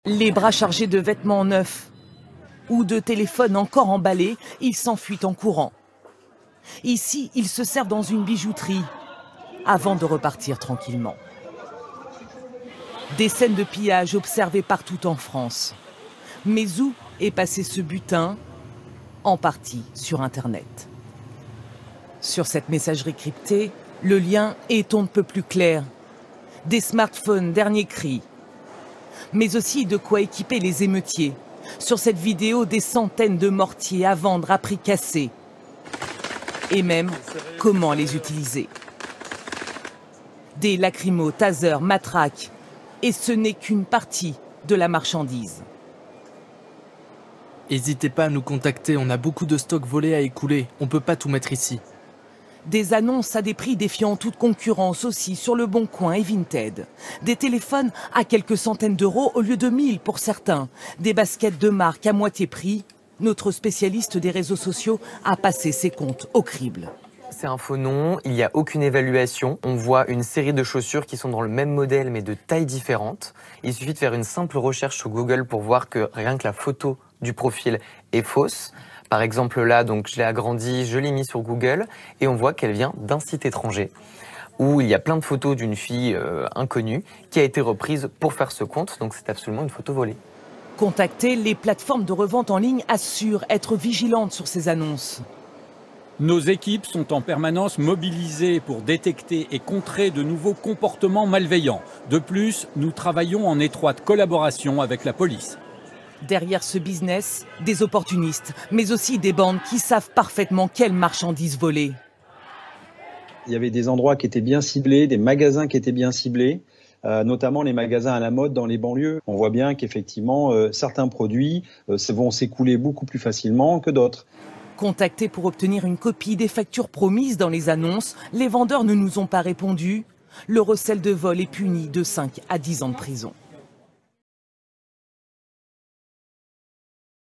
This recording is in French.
Les bras chargés de vêtements neufs ou de téléphones encore emballés, ils s'enfuient en courant. Ici, ils se servent dans une bijouterie avant de repartir tranquillement. Des scènes de pillage observées partout en France. Mais où est passé ce butin? En partie sur Internet. Sur cette messagerie cryptée, le lien est on ne peut plus clair. Des smartphones dernier cri. Mais aussi de quoi équiper les émeutiers. Sur cette vidéo, des centaines de mortiers à vendre à prix cassé. Et même, comment les utiliser. Des lacrymos, tasers, matraques. Et ce n'est qu'une partie de la marchandise. N'hésitez pas à nous contacter, on a beaucoup de stocks volés à écouler. On ne peut pas tout mettre ici. Des annonces à des prix défiant toute concurrence aussi sur Le Bon Coin et Vinted. Des téléphones à quelques centaines d'euros au lieu de 1000 pour certains. Des baskets de marque à moitié prix. Notre spécialiste des réseaux sociaux a passé ses comptes au crible. C'est un faux nom, il n'y a aucune évaluation. On voit une série de chaussures qui sont dans le même modèle mais de tailles différentes. Il suffit de faire une simple recherche sur Google pour voir que rien que la photo du profil est fausse. Par exemple là, donc je l'ai agrandie, je l'ai mis sur Google et on voit qu'elle vient d'un site étranger où il y a plein de photos d'une fille inconnue qui a été reprise pour faire ce compte, donc c'est absolument une photo volée. Contacter les plateformes de revente en ligne assurent être vigilantes sur ces annonces. Nos équipes sont en permanence mobilisées pour détecter et contrer de nouveaux comportements malveillants. De plus, nous travaillons en étroite collaboration avec la police. Derrière ce business, des opportunistes, mais aussi des bandes qui savent parfaitement quelles marchandises voler. Il y avait des endroits qui étaient bien ciblés, des magasins qui étaient bien ciblés, notamment les magasins à la mode dans les banlieues. On voit bien qu'effectivement, certains produits vont s'écouler beaucoup plus facilement que d'autres. Contactés pour obtenir une copie des factures promises dans les annonces, les vendeurs ne nous ont pas répondu. Le recel de vol est puni de 5 à 10 ans de prison.